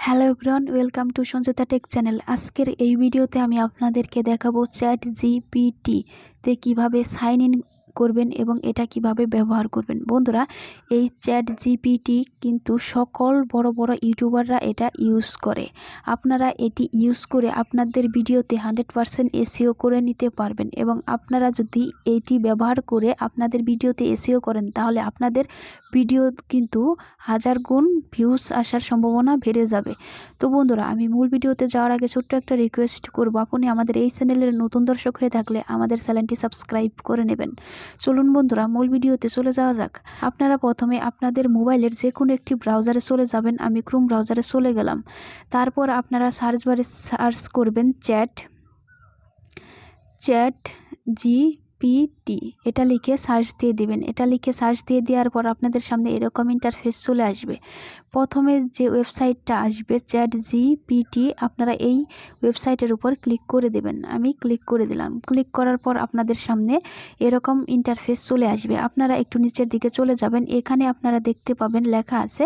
Hello everyone, welcome to Sanchita take channel. আজকের এই ভিডিওতে আমি আপনাদেরকে দেখাবো চ্যাট জিপিটিতে কীভাবে সাইন ইন করবেন এবং এটা কিভাবে ব্যবহার করবেন। বন্ধুরা, এই চ্যাট জিপিটি কিন্তু সকল বড় বড় ইউটিউবাররা এটা ইউজ করে। আপনারা এটি ইউজ করে আপনাদের ভিডিওতে 100% এসইও করে নিতে পারবেন এবং আপনারা যদি এটি ব্যবহার করে আপনাদের ভিডিওতে এসইও করেন তাহলে আপনাদের ভিডিও কিন্তু 1000 গুণ ভিউজ আসার সম্ভাবনা বেড়ে যাবে। তো বন্ধুরা, আমি মূল ভিডিওতে যাওয়ার আগে ছোট্ট একটা রিকোয়েস্ট করব, আপনি আমাদের এই চ্যানেলের নতুন দর্শক হয়ে থাকলে আমাদের চ্যানেলটি সাবস্ক্রাইব করে নেবেন। চলুন বন্ধুরা, মূল ভিডিওতে চলে যাওয়া যাক। আপনারা প্রথমে আপনাদের মোবাইলের যে কোনো একটি ব্রাউজারে চলে যাবেন। আমি ক্রোম ব্রাউজারে চলে গেলাম। তারপর আপনারা সার্চ বারে সার্চ করবেন চ্যাট জিপিটি, এটা লিখে সার্চ দিয়ে দিবেন। এটা লিখে সার্চ দিয়ে দেওয়ার পর আপনাদের সামনে এরকম ইন্টারফেস চলে আসবে। প্রথমে যে ওয়েবসাইটটা আসবে চ্যাট জিপিটি, আপনারা এই ওয়েবসাইটের উপর ক্লিক করে দেবেন। আমি ক্লিক করে দিলাম। ক্লিক করার পর আপনাদের সামনে এরকম ইন্টারফেস চলে আসবে। আপনারা একটু নিচের দিকে চলে যাবেন। এখানে আপনারা দেখতে পাবেন লেখা আছে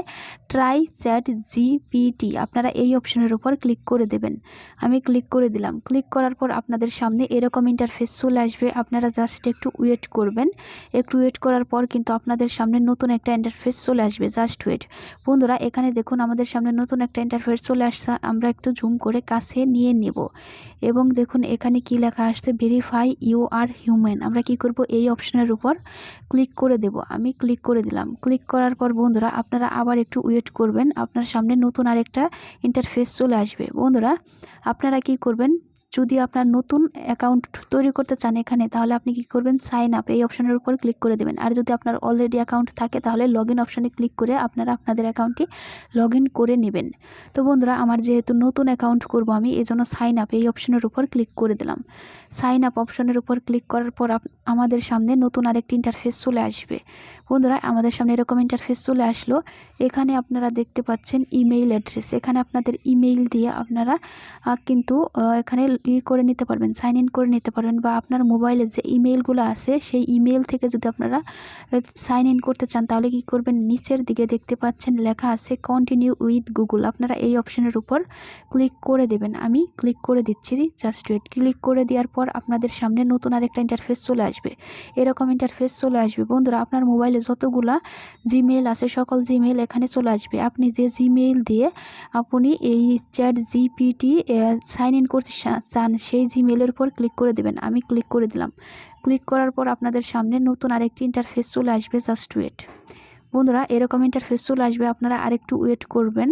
ট্রাই চ্যাট জিপিটি। আপনারা এই অপশনের উপর ক্লিক করে দেবেন। আমি ক্লিক করে দিলাম। ক্লিক করার পর আপনাদের সামনে এরকম ইন্টারফেস চলে আসবে। আপনারা জাস্ট একটু ওয়েট করবেন। একটু ওয়েট করার পর কিন্তু আপনাদের সামনে নতুন একটা ইন্টারফেস চলে আসবে। Just wait. বন্ধুরা, এখানে দেখুন আমাদের সামনে নতুন একটা ইন্টারফেস চলে আসছে। আমরা একটু জুম করে কাছে নিয়ে নেব এবং দেখুন এখানে কি লেখা আসছে, ভেরিফাই ইউ আর হিউম্যান। আমরা কি করব, এই অপশনের উপর ক্লিক করে দেব। আমি ক্লিক করে দিলাম। ক্লিক করার পর বন্ধুরা আপনারা আবার একটু ওয়েট করবেন। আপনার সামনে নতুন আরেকটা ইন্টারফেস চলে আসবে। বন্ধুরা, আপনারা কি করবেন, যদি আপনার নতুন অ্যাকাউন্ট তৈরি করতে চান এখানে, তাহলে আপনি কি করবেন, সাইন আপ এই অপশনের উপর ক্লিক করে দেবেন। আর যদি আপনার অলরেডি অ্যাকাউন্ট থাকে তাহলে লগ ইন অপশনে ক্লিক করে আপনারা আপনাদের অ্যাকাউন্টটি লগ ইন করে নেবেন। তো বন্ধুরা, আমার যেহেতু নতুন অ্যাকাউন্ট করব আমি, এই জন্য সাইন আপ এই অপশনের উপর ক্লিক করে দিলাম। সাইন আপ অপশনের উপর ক্লিক করার পর আমাদের সামনে নতুন আরেকটি ইন্টারফেস চলে আসবে। বন্ধুরা, আমাদের সামনে এরকম ইন্টারফেস চলে আসলো। এখানে আপনারা দেখতে পাচ্ছেন ইমেইল অ্যাড্রেস। এখানে আপনাদের ইমেইল দিয়ে আপনারা কিন্তু এখানে করে নিতে পারবেন, সাইন ইন করে নিতে পারবেন, বা আপনার মোবাইলে যে ইমেইলগুলো আছে সেই ইমেইল থেকে যদি আপনারা সাইন ইন করতে চান তাহলে কি করবেন, নিচের দিকে দেখতে পাচ্ছেন লেখা আছে কন্টিনিউ উইথ গুগল। আপনারা এই অপশনের উপর ক্লিক করে দেবেন। আমি ক্লিক করে দিচ্ছি। Just wait. ক্লিক করে দেওয়ার পর আপনাদের সামনে নতুন আরেকটা ইন্টারফেস চলে আসবে। এরকম ইন্টারফেস চলে আসবে। বন্ধুরা, আপনার মোবাইলে যতগুলা জিমেইল আছে সকল জিমেইল এখানে চলে আসবে। আপনি যে জিমেইল দিয়ে আপনি এই চ্যাট জিপিটি সাইন ইন করতে চান সেই জিমেইলের উপর ক্লিক করে দেবেন। আমি ক্লিক করে দিলাম। ক্লিক করার পর আপনাদের সামনে নতুন আরেকটি ইন্টারফেস চলে আসবে। Just wait. বন্ধুরা, এরকম ইন্টারফেস চলে আসবে। আপনারা আরেকটু ওয়েট করবেন।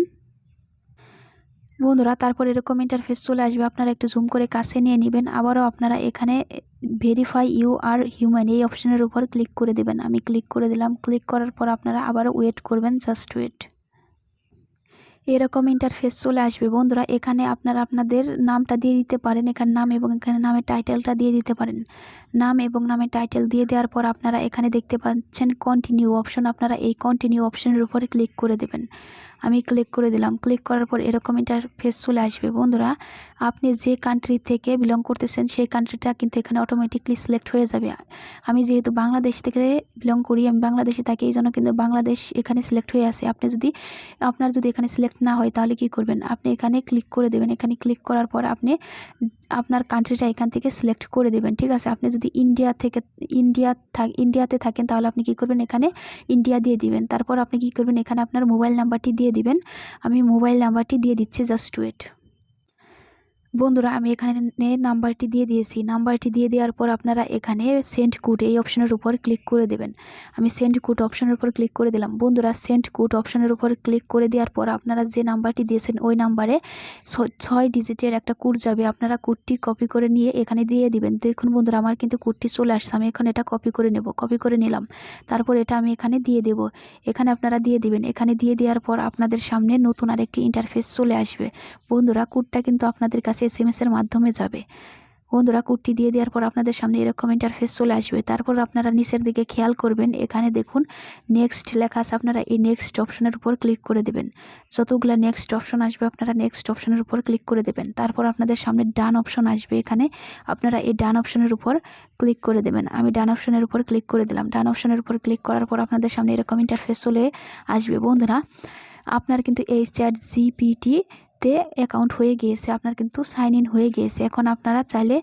বন্ধুরা, তারপর এরকম ইন্টারফেস চলে আসবে। আপনারা একটু জুম করে কাছে নিয়ে নেবেন। আবারও আপনারা এখানে ভেরিফাই ইউ আর হিউম্যান এই অপশনের উপর ক্লিক করে দেবেন। আমি ক্লিক করে দিলাম। ক্লিক করার পর আপনারা আবারও ওয়েট করবেন। Just wait. এরকম ইন্টারফেস চলে আসবে। বন্ধুরা, এখানে আপনারা আপনাদের নামটা দিয়ে দিতে পারেন। এখানে নাম এবং এখানে নামের টাইটেলটা দিয়ে দিতে পারেন। নাম এবং নামের টাইটেল দিয়ে দেওয়ার পর আপনারা এখানে দেখতে পাচ্ছেন কন্টিনিউ অপশন। আপনারা এই কন্টিনিউ অপশনের উপরে ক্লিক করে দেবেন। আমি ক্লিক করে দিলাম। ক্লিক করার পর এরকম ইন্টারফেস চলে আসবে। বন্ধুরা, আপনি যে কান্ট্রি থেকে বিলং করতেছেন সেই কান্ট্রিটা কিন্তু এখানে অটোমেটিকলি সিলেক্ট হয়ে যাবে। আমি যেহেতু বাংলাদেশ থেকে বিলং করি, আমি বাংলাদেশে থাকি, এই জন্য কিন্তু বাংলাদেশ এখানে সিলেক্ট হয়ে আছে। আপনার যদি এখানে সিলেক্ট না হয় তাহলে কি করবেন, আপনি এখানে ক্লিক করে দেবেন। এখানে ক্লিক করার পর আপনি আপনার কান্ট্রিটা এখান থেকে সিলেক্ট করে দেবেন। ঠিক আছে। আপনি যদি ইন্ডিয়াতে থাকেন তাহলে আপনি কি করবেন, এখানে ইন্ডিয়া দিয়ে দিবেন। তারপর আপনি কি করবেন, এখানে আপনার মোবাইল নাম্বারটি দিয়ে দিবেন। আমি মোবাইল নাম্বারটি দিয়ে দিচ্ছি। Just wait. বন্ধুরা, আমি এখানে নাম্বারটি দিয়ে দিয়েছি। নাম্বারটি দিয়ে দেওয়ার পর আপনারা এখানে সেন্ড কোড এই অপশনের উপর ক্লিক করে দেবেন। আমি সেন্ড কোড অপশনের উপর ক্লিক করে দিলাম। বন্ধুরা, সেন্ড কোড অপশনের উপর ক্লিক করে দেওয়ার পর আপনারা যে নাম্বারটি দিয়েছেন ওই নাম্বারে 6 ডিজিটের একটা কোড যাবে। আপনারা কোডটি কপি করে নিয়ে এখানে দিয়ে দিবেন। দেখুন বন্ধুরা, আমার কিন্তু কোডটি চলে আসছে। আমি এখন এটা কপি করে নেব। কপি করে নিলাম। তারপর এটা আমি এখানে দিয়ে দেব। এখানে আপনারা দিয়ে দিবেন। এখানে দিয়ে দেওয়ার পর আপনাদের সামনে নতুন আরেকটি ইন্টারফেস চলে আসবে। বন্ধুরা, কোডটা কিন্তু আপনাদের কাছে SMS এর মাধ্যমে যাবে। বন্ধুরা কোডটি দিয়ে দেওয়ার পর আপনাদের সামনে এরকম ইন্টারফেস চলে আসবে। তারপর আপনারা নিচের দিকে খেয়াল করবেন, এখানে দেখুন নেক্সট লেখা আছে, আপনারা এই নেক্সট অপশনের উপর ক্লিক করে দেবেন। যতগুলো নেক্সট অপশন আসবে আপনারা নেক্সট অপশনের উপর ক্লিক করে দেবেন। তারপর আপনাদের সামনে ডান অপশন আসবে, এখানে আপনারা এই ডান অপশনের উপর ক্লিক করে দেবেন। আমি ডান অপশনের উপর ক্লিক করে দিলাম। ডান অপশনের উপর ক্লিক করার পর আপনাদের সামনে এরকম ইন্টারফেস চলে আসবে। বন্ধুরা আপনার কিন্তু এই ChatGPT তে অ্যাকাউন্ট হয়ে গিয়েছে, আপনার কিন্তু সাইন ইন হয়ে গিয়েছে। এখন আপনারা চাইলে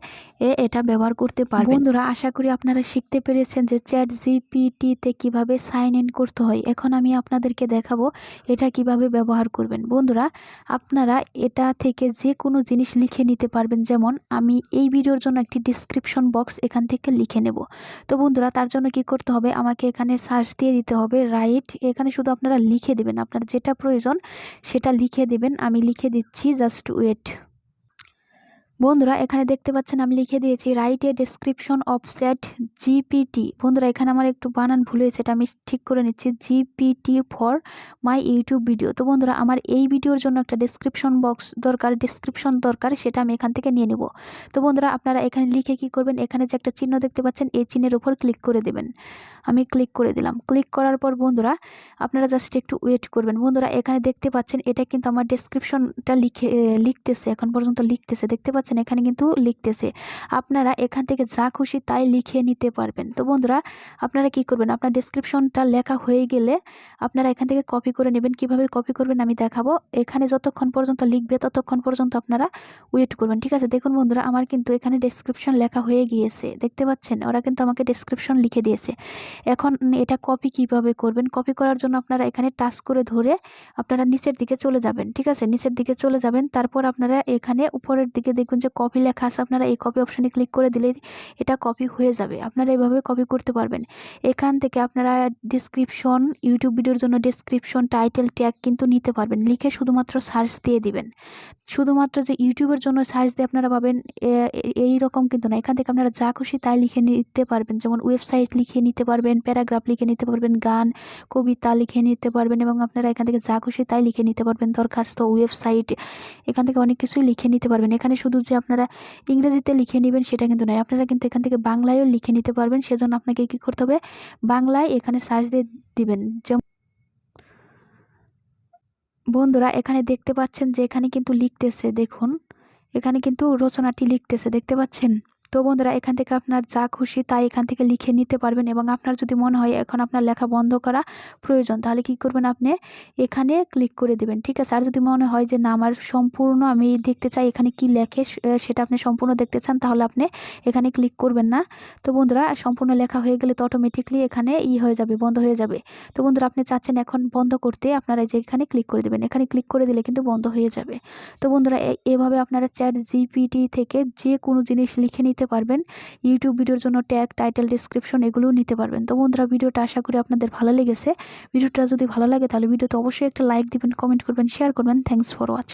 এটা ব্যবহার করতে পারবেন। বন্ধুরা আশা করি আপনারা শিখতে পেরেছেন যে ChatGPT তে কিভাবে সাইন ইন করতে হয়। এখন আমি আপনাদেরকে দেখাবো এটা কিভাবে ব্যবহার করবেন। বন্ধুরা আপনারা এটা থেকে যে কোনো জিনিস লিখে নিতে পারবেন। যেমন আমি এই ভিডিওর জন্য একটি ডিসক্রিপশন বক্স এখান থেকে লিখে নেব। তো বন্ধুরা তার জন্য কি করতে হবে, আমাকে এখানে সার্চ দিয়ে দিতে হবে রাইট। এখানে শুধু আপনারা লিখে দেবেন, আপনার যেটা প্রয়োজন সেটা লিখে দেবেন। আমি লিখে দিচ্ছি, জাস্ট ওয়েট। বন্ধুরা এখানে দেখতে পাচ্ছেন আমি লিখে দিয়েছি write a description of ChatGPT। বন্ধুরা এখানে আমার একটু বানান ভুল হয়েছে, এটা আমি ঠিক করে নিচ্ছি, GPT for my YouTube video. তো বন্ধুরা আমার এই ভিডিওর জন্য একটা ডেসক্রিপশন বক্স দরকার, ডেসক্রিপশন দরকার, সেটা আমি এখান থেকে নিয়ে নেব। তো বন্ধুরা আপনারা এখানে লিখে কি করবেন, এখানে যে একটা চিহ্ন দেখতে পাচ্ছেন এই চিহ্নের উপর ক্লিক করে দেবেন। আমি ক্লিক করে দিলাম। ক্লিক করার পর বন্ধুরা আপনারা জাস্ট একটু ওয়েট করবেন। বন্ধুরা এখানে দেখতে পাচ্ছেন এটা কিন্তু আমার ডেসক্রিপশনটা লিখতেছে, এখন পর্যন্ত লিখতেছে, দেখতে পাচ্ছেন এখানে কিন্তু লিখতেছে। আপনারা এখান থেকে যা খুশি তাই লিখে নিতে পারবেন। তো বন্ধুরা আপনারা কি করবেন, আপনার ডেসক্রিপশনটা লেখা হয়ে গেলে আপনারা এখান থেকে কপি করে নেবেন। কিভাবে কপি করবেন আমি দেখাবো। এখানে যতক্ষণ পর্যন্ত লিখবে ততক্ষণ পর্যন্ত আপনারা ওয়েট করবেন, ঠিক আছে। দেখুন বন্ধুরা আমার কিন্তু এখানে ডেসক্রিপশন লেখা হয়ে গিয়েছে, দেখতে পাচ্ছেন ওরা কিন্তু আমাকে ডেসক্রিপশন লিখে দিয়েছে। এখন এটা কপি কিভাবে করবেন, কপি করার জন্য আপনারা এখানে টাচ করে ধরে আপনারা নিচের দিকে চলে যাবেন, ঠিক আছে, নিচের দিকে চলে যাবেন। তারপর আপনারা এখানে উপরের দিকে দেখবেন যে কপি লেখা আছে, আপনারা এই কপি অপশানে ক্লিক করে দিলে এটা কপি হয়ে যাবে। আপনারা এভাবে কপি করতে পারবেন। এখান থেকে আপনারা ডেসক্রিপশন, ইউটিউব ভিডিওর জন্য ডেসক্রিপশন, টাইটেল, ট্যাগ কিন্তু নিতে পারবেন। লিখে শুধুমাত্র সার্চ দিয়ে দিবেন। শুধুমাত্র যে ইউটিউবের জন্য সার্চ দিয়ে আপনারা পাবেন এই রকম কিন্তু না, এখান থেকে আপনারা যা খুশি তাই লিখে নিতে পারবেন। যেমন ওয়েবসাইট লিখে নিতে পারবেন, প্যারাগ্রাফ লিখে নিতে পারবেন, গান, কবিতা লিখে নিতে পারবেন, এবং আপনারা এখান থেকে যা খুশি তাই লিখে নিতে পারবেন। দরখাস্ত, ওয়েবসাইট, এখান থেকে অনেক কিছুই লিখে নিতে পারবেন। এখানে শুধু যে আপনারা ইংরেজিতে লিখে নেবেন সেটা কিন্তু নয়, আপনারা কিন্তু এখান থেকে বাংলায়ও লিখে নিতে পারবেন। সেজন্য আপনাকে কি করতে হবে, বাংলায় এখানে সার্চ দিয়ে দিবেন। যেমন বন্ধুরা এখানে দেখতে পাচ্ছেন যে এখানে কিন্তু লিখতেছে, দেখুন এখানে কিন্তু রচনাটি লিখতেছে, দেখতে পাচ্ছেন। তো বন্ধুরা এখান থেকে আপনার যা খুশি তাই এখান থেকে লিখে নিতে পারবেন। এবং আপনার যদি মনে হয় এখন আপনার লেখা বন্ধ করা প্রয়োজন, তাহলে কি করবেন, আপনি এখানে ক্লিক করে দেবেন, ঠিক আছে। আর যদি মনে হয় যে না আমার সম্পূর্ণ আমি দেখতে চাই এখানে কি লেখে সেটা আপনি সম্পূর্ণ দেখতে চান, তাহলে আপনি এখানে ক্লিক করবেন না। তো বন্ধুরা সম্পূর্ণ লেখা হয়ে গেলে তো অটোমেটিকলি এখানে হয়ে যাবে, বন্ধ হয়ে যাবে। তো বন্ধুরা আপনি চাচ্ছেন এখন বন্ধ করতে, আপনারা যে এখানে ক্লিক করে দেবেন, এখানে ক্লিক করে দিলে কিন্তু বন্ধ হয়ে যাবে। তো বন্ধুরা এভাবে আপনারা ChatGPT থেকে যে কোনো জিনিস লিখে নিতে পারবেন। ইউটিউব ভিডিওর জন্য ট্যাগ, টাইটেল, ডেসক্রিপশন এগুলোও নিতে পারবেন। তো বন্ধুরা ভিডিওটা আশা করি আপনাদের ভালো লেগেছে। ভিডিওটা যদি ভালো লাগে তাহলে ভিডিওতে অবশ্যই একটা লাইক দিবেন, কমেন্ট করবেন, শেয়ার করবেন। Thanks for watching.